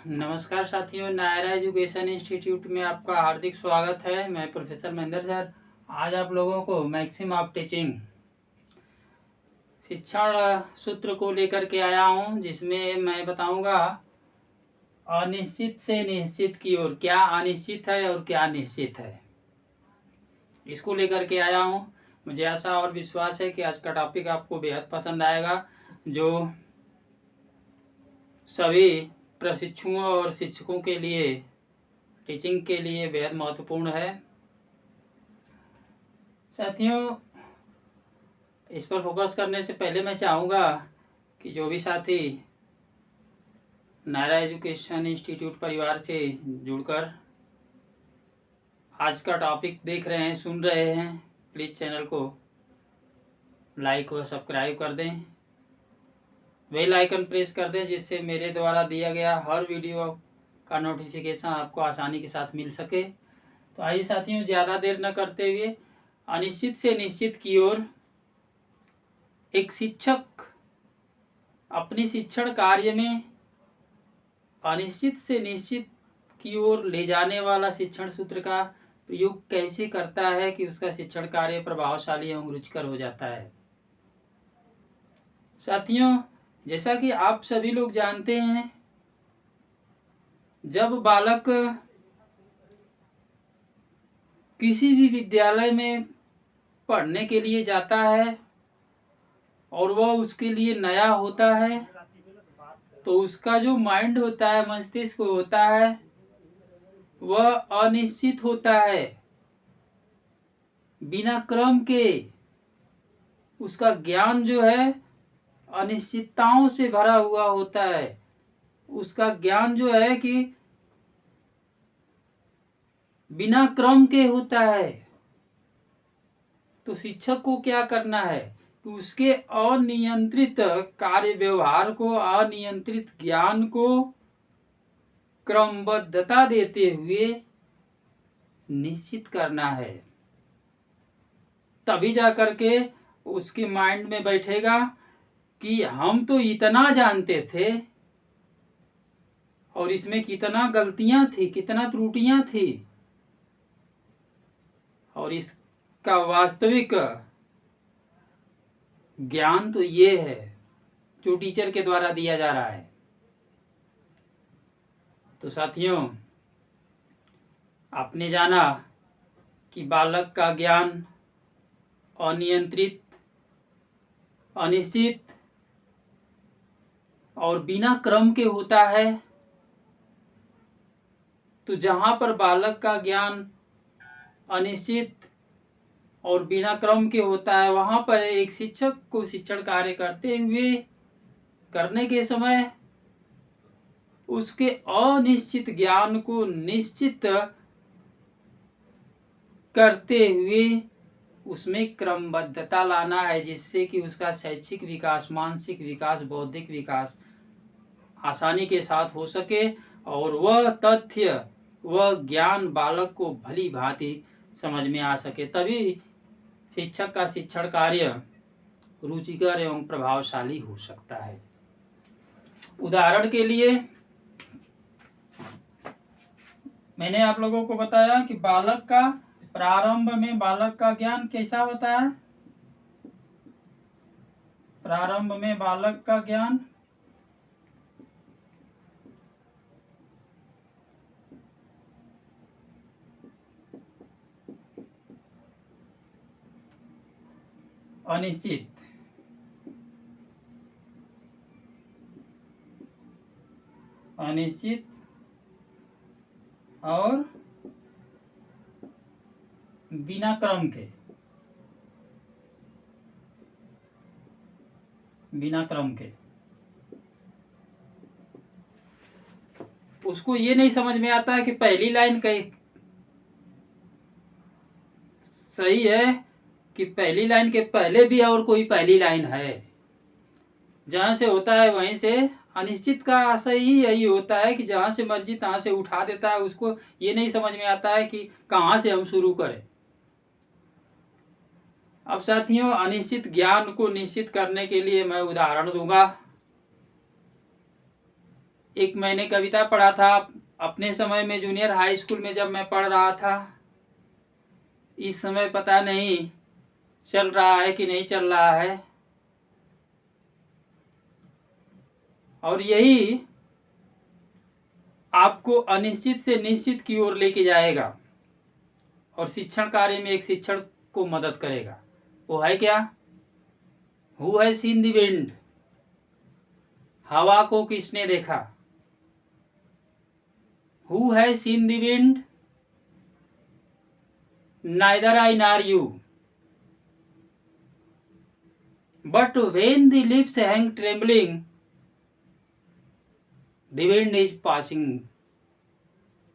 नमस्कार साथियों, Naira education institute में आपका हार्दिक स्वागत है। मैं प्रोफेसर महेंद्र सर आज आप लोगों को मैक्सिम ऑफ टीचिंग शिक्षण सूत्र को लेकर के आया हूं, जिसमें मैं बताऊंगा अनिश्चित से निश्चित की ओर। क्या अनिश्चित है और क्या निश्चित है, इसको लेकर के आया हूं। मुझे आशा और विश्वास है कि आज का टॉपिक आपको बेहद पसंद आएगा, जो सभी प्रशिक्षुओं और शिक्षकों के लिए टीचिंग के लिए बेहद महत्वपूर्ण है। साथियों, इस पर फोकस करने से पहले मैं चाहूँगा कि जो भी साथी नायरा एजुकेशन इंस्टीट्यूट परिवार से जुड़कर आज का टॉपिक देख रहे हैं, सुन रहे हैं, प्लीज़ चैनल को लाइक व सब्सक्राइब कर दें, बेल आइकन प्रेस कर दें, जिससे मेरे द्वारा दिया गया हर वीडियो का नोटिफिकेशन आपको आसानी के साथ मिल सके। तो आइए साथियों, ज़्यादा देर न करते हुए अनिश्चित से निश्चित की ओर। एक शिक्षक अपने शिक्षण कार्य में अनिश्चित से निश्चित की ओर ले जाने वाला शिक्षण सूत्र का प्रयोग कैसे करता है कि उसका शिक्षण कार्य प्रभावशाली एवं रुचिकर हो जाता है। साथियों, जैसा कि आप सभी लोग जानते हैं, जब बालक किसी भी विद्यालय में पढ़ने के लिए जाता है और वह उसके लिए नया होता है, तो उसका जो माइंड होता है, मस्तिष्क होता है, वह अनिश्चित होता है। बिना क्रम के उसका ज्ञान जो है अनिश्चितताओं से भरा हुआ होता है। उसका ज्ञान जो है कि बिना क्रम के होता है। तो शिक्षक को क्या करना है कि उसके अनियंत्रित कार्य व्यवहार को, अनियंत्रित ज्ञान को क्रमबद्धता देते हुए निश्चित करना है। तभी जाकर के उसके माइंड में बैठेगा कि हम तो इतना जानते थे और इसमें कितना गलतियां थी, कितना त्रुटियां थी, और इसका वास्तविक ज्ञान तो ये है जो टीचर के द्वारा दिया जा रहा है। तो साथियों, आपने जाना कि बालक का ज्ञान अनियंत्रित, अनिश्चित और बिना क्रम के होता है। तो जहाँ पर बालक का ज्ञान अनिश्चित और बिना क्रम के होता है, वहाँ पर एक शिक्षक को शिक्षण कार्य करने के समय उसके अनिश्चित ज्ञान को निश्चित करते हुए उसमें क्रमबद्धता लाना है, जिससे कि उसका शैक्षिक विकास, मानसिक विकास, बौद्धिक विकास आसानी के साथ हो सके और वह तथ्य, वह ज्ञान बालक को भली भांति समझ में आ सके। तभी शिक्षक का शिक्षण कार्य रुचिकर एवं प्रभावशाली हो सकता है। उदाहरण के लिए मैंने आप लोगों को बताया कि बालक का प्रारंभ में बालक का ज्ञान कैसा होता है। प्रारंभ में बालक का ज्ञान अनिश्चित, अनिश्चित और बिना क्रम के, बिना क्रम के। उसको ये नहीं समझ में आता है कि पहली लाइन कहीं सही है कि पहली लाइन के पहले भी और कोई पहली लाइन है। जहाँ से होता है वहीं से अनिश्चित का आशय ही यही होता है कि जहाँ से मर्जी तहाँ से उठा देता है। उसको ये नहीं समझ में आता है कि कहाँ से हम शुरू करें। अब साथियों, अनिश्चित ज्ञान को निश्चित करने के लिए मैं उदाहरण दूंगा। एक मैंने कविता पढ़ा था अपने समय में, जूनियर हाई स्कूल में जब मैं पढ़ रहा था। इस समय पता नहीं चल रहा है कि नहीं चल रहा है। और यही आपको अनिश्चित से निश्चित की ओर लेके जाएगा और शिक्षण कार्य में एक शिक्षण को मदद करेगा। वो है क्या? Who has seen the wind? हवा को किसने देखा? Who has seen the wind? Neither I nor you, but when the lips hang trembling, the wind is passing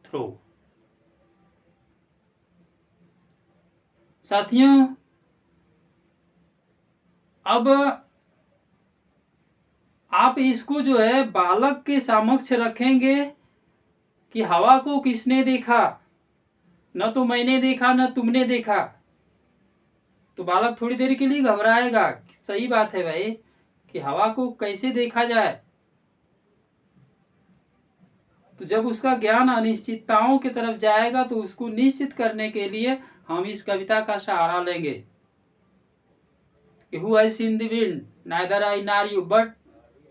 through. साथियों, अब आप इसको जो है बालक के समक्ष रखेंगे कि हवा को किसने देखा, न तो मैंने देखा न तुमने देखा, तो बालक थोड़ी देर के लिए घबराएगा। सही बात है भाई कि हवा को कैसे देखा जाए। तो जब उसका ज्ञान अनिश्चितताओं की तरफ जाएगा तो उसको निश्चित करने के लिए हम इस कविता का सहारा लेंगे। Who has seen the wind? Neither I nor you, but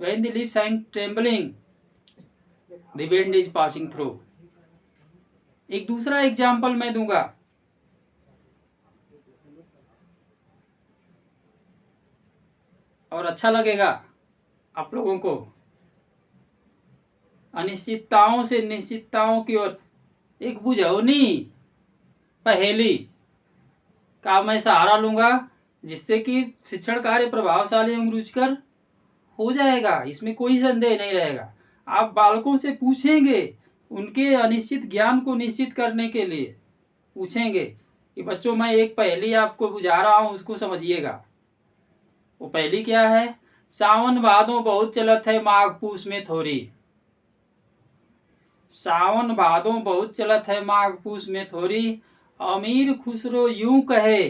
when the leaves hang trembling, the wind is passing through. एक दूसरा एग्जाम्पल मैं दूंगा। और अच्छा लगेगा आप लोगों को। अनिश्चितताओं से निश्चितताओं की ओर एक बुझौनी पहेली का मैं सहारा लूंगा, जिससे कि शिक्षण कार्य प्रभावशाली एवं रुचिकर हो जाएगा। इसमें कोई संदेह नहीं रहेगा। आप बालकों से पूछेंगे, उनके अनिश्चित ज्ञान को निश्चित करने के लिए पूछेंगे कि बच्चों मैं एक पहेली आपको बुझा रहा हूं, उसको समझिएगा। वो पहेली क्या है? सावन भादो बहुत चलत है, माघ पूस में थोरी। सावन भादो बहुत चलत है, माघ पूस में थोरी। अमीर खुसरो यूं कहे,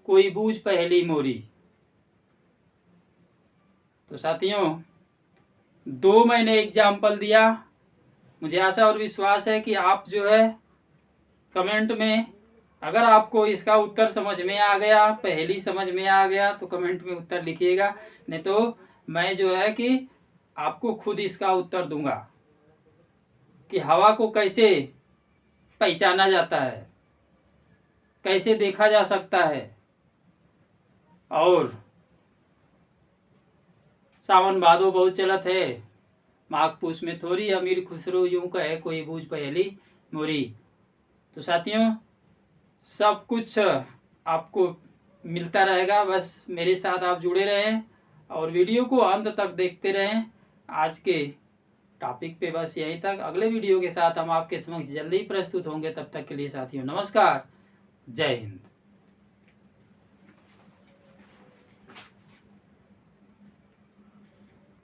कोई बूझ पहेली मोरी। तो साथियों, दो मैंने एग्जाम्पल दिया। मुझे आशा और विश्वास है कि आप जो है कमेंट में, अगर आपको इसका उत्तर समझ में आ गया, पहेली समझ में आ गया, तो कमेंट में उत्तर लिखिएगा। नहीं तो मैं जो है कि आपको खुद इसका उत्तर दूंगा कि हवा को कैसे पहचाना जाता है, कैसे देखा जा सकता है, और सावन भादो बहुत चलत है, माघ पूस में थोरी। अमीर खुसरो यूं कहे, कोई बूझ पहेली मोरी। तो साथियों, सब कुछ आपको मिलता रहेगा, बस मेरे साथ आप जुड़े रहें और वीडियो को अंत तक देखते रहें। आज के टॉपिक पे बस यहीं तक। अगले वीडियो के साथ हम आपके समक्ष जल्दी प्रस्तुत होंगे। तब तक के लिए साथियों नमस्कार, जय हिंद।